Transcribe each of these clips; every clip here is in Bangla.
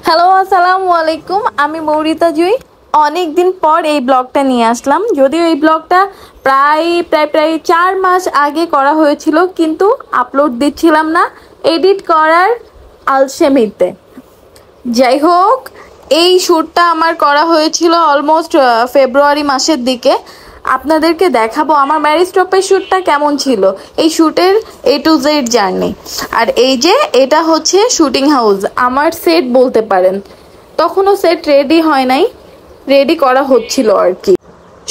হ্যালো আসসালামু আলাইকুম, আমি মৌরিতা জুই। অনেক দিন পর এই ব্লগটা নিয়ে আসলাম। যদিও এই ব্লগটা প্রায় 4 মাস আগে করা হয়েছিল, কিন্তু আপলোড দিচ্ছিলাম না এডিট করার আলসেমিতে। যাই হোক, এই শ্যুটটা আমার করা হয়েছিল অলমোস্ট ফেব্রুয়ারি মাসের দিকে। আপনাদেরকে দেখাবো আমার ম্যারেজ টপের শ্যুটটা কেমন ছিল, এই শ্যুটের A to Z জার্নি। আর এই যে এটা হচ্ছে শুটিং হাউস, আমার সেট বলতে পারেন। তখনও সেট রেডি হয় নাই, রেডি করা হচ্ছিল আর কি।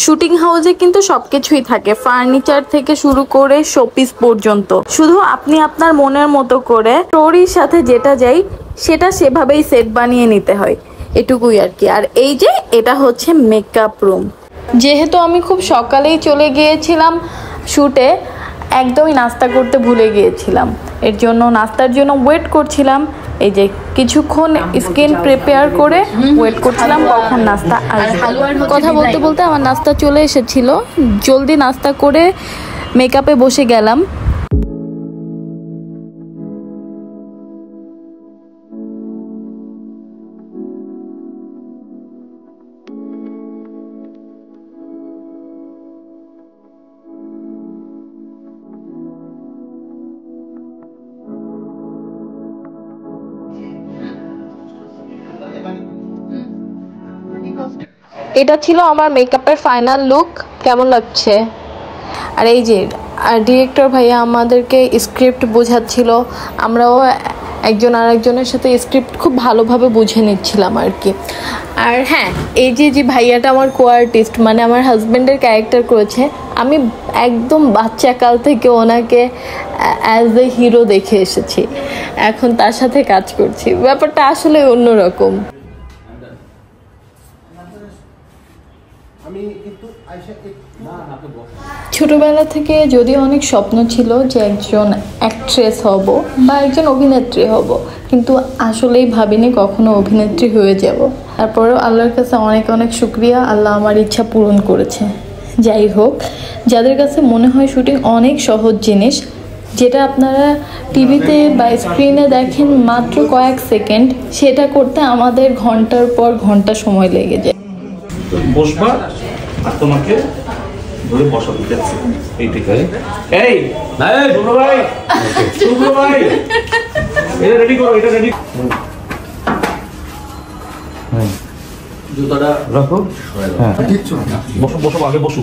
শুটিং হাউসে কিন্তু সবকিছুই থাকে, ফার্নিচার থেকে শুরু করে শোপিস পর্যন্ত। শুধু আপনি আপনার মনের মতো করে স্টোরির সাথে যেটা যাই সেটা সেভাবেই সেট বানিয়ে নিতে হয়, এটুকুই আর কি। আর এই যে এটা হচ্ছে মেকআপ রুম। যেহেতু আমি খুব সকালেই চলে গিয়েছিলাম শ্যুটে, একদমই নাস্তা করতে ভুলে গিয়েছিলাম। এর জন্য নাস্তার জন্য ওয়েট করছিলাম। এই যে কিছুক্ষণ স্কিন প্রিপেয়ার করে ওয়েট করছিলাম কখন নাস্তা আসবে। কথা বলতে বলতে আমার নাস্তা চলে এসেছিল, জলদি নাস্তা করে মেকআপে বসে গেলাম। এটা ছিল আমার মেকআপের ফাইনাল লুক। কেমন লাগছে? আর এই যে ডিরেক্টর ভাইয়া আমাদেরকে স্ক্রিপ্ট বোঝাচ্ছিল, আমরাও একজন আরেকজনের সাথে স্ক্রিপ্ট খুব ভালোভাবে বুঝে নিচ্ছিলাম আর কি। আর হ্যাঁ, এই যে ভাইয়াটা আমার কো আর্টিস্ট, মানে আমার হাজব্যান্ডের ক্যারেক্টার করেছে। আমি একদম বাচ্চাকাল থেকে ওনাকে অ্যাজ এ হিরো দেখে এসেছি, এখন তার সাথে কাজ করছি। ব্যাপারটা আসলে অন্যরকম। ছোটবেলা থেকে যদিও অনেক স্বপ্ন ছিল যে একজন অ্যাক্ট্রেস হব বা একজন অভিনেত্রী হব, কিন্তু আসলেই ভাবিনি কখনো অভিনেত্রী হয়ে যাব। তারপরেও আল্লাহর কাছে অনেক অনেক শুকরিয়া, আল্লাহ আমার ইচ্ছা পূরণ করেছে। যাই হোক, যাদের কাছে মনে হয় শুটিং অনেক সহজ জিনিস, যেটা আপনারা টিভিতে বা স্ক্রিনে দেখেন মাত্র কয়েক সেকেন্ড, সেটা করতে আমাদের ঘন্টার পর ঘন্টা সময় লেগে যায়। বসবা আর তোমাকে ধরে বসা দিতে আছে এই ঠিক আছে। এই ভাই শুভ্র ভাই এটা রেডি করো, এটা রেডি। জুতাটা রাখো। হ্যাঁ কিচ্ছু না, বসো বসো, আগে বসো,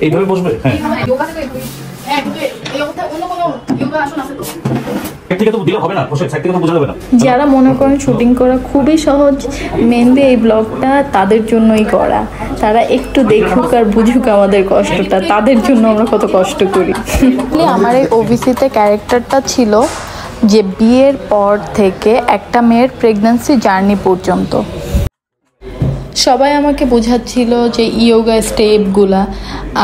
এইভাবে বসবে। হ্যাঁ যারা মনে করেন শুটিং করা খুবই সহজ, মেনলি এই ব্লগটা তাদের জন্যই করা। তারা একটু দেখুক আর বুঝুক আমাদের কষ্টটা, তাদের জন্য আমরা কত কষ্ট করি। আমার এই ওবিসিতে ক্যারেক্টারটা ছিল যে বিয়ের পর থেকে একটা মেয়ের প্রেগন্যান্সি জার্নি পর্যন্ত। সবাই আমাকে বোঝাচ্ছিল যে ইয়োগা স্টেপগুলা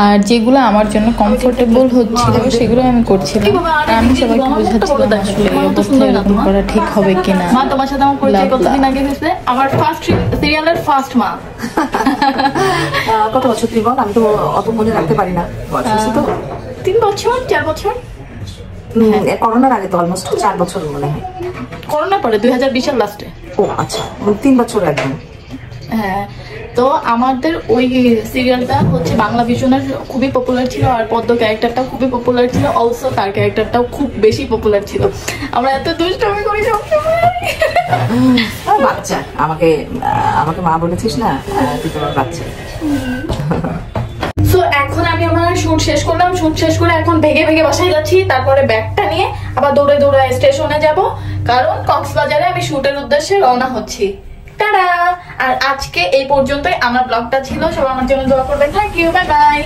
আর যেগুলো আমার জন্য কমফোর্টেবল হচ্ছিল সেগুলো আমি করছিলাম। আর আমি সবাইকে বোঝাচ্ছিলাম আসলে এই অবস্থায় এরকম করা ঠিক হবে কিনা। মা, তোমার সাথে আমার পরিচয় কতদিন আগে হয়েছে? আমার ফার্স্ট সিরিয়ালের ফার্স্ট মা। কত বছর তুই বল? আমি তো অত মনে রাখতে পারি না। তো 3 বছর 4 বছর, করোনার আগে তো অলমোস্ট 4 বছর মনে হয়। করোনার পরে 2020 এর লাস্টে। ও আচ্ছা, 3 বছর একদম। হ্যাঁ, তো আমাদের ওই সিরিয়ালটা হচ্ছে বাংলা ভিশনের খুবই পপুলার ছিল, আর পদ্ম ক্যারেক্টারটাও খুবই পপুলার ছিল, অলসো তার ক্যারেক্টারটাও খুব বেশি পপুলার ছিল। আমরা এত দুষ্টুমি করি সবসময়। বাচ্চা, আমাকে মা বলেছিস না তুই তোমার বাচ্চা। সো এখন আমি আমার শুট শেষ করলাম, শুট শেষ করে এখন ভেগে ভেগে বাসায় যাচ্ছি। তারপরে ব্যাগটা নিয়ে আবার দৌড়ে দৌড়ে স্টেশনে যাব, কারণ কক্সবাজারে আমি শুটের উদ্দেশ্যে রওনা হচ্ছি। টাটা। আর আজকে এই পর্যন্তই আমার ব্লগটা ছিল। সবাই আমার জন্য দোয়া করবেন। Thank you, bye by.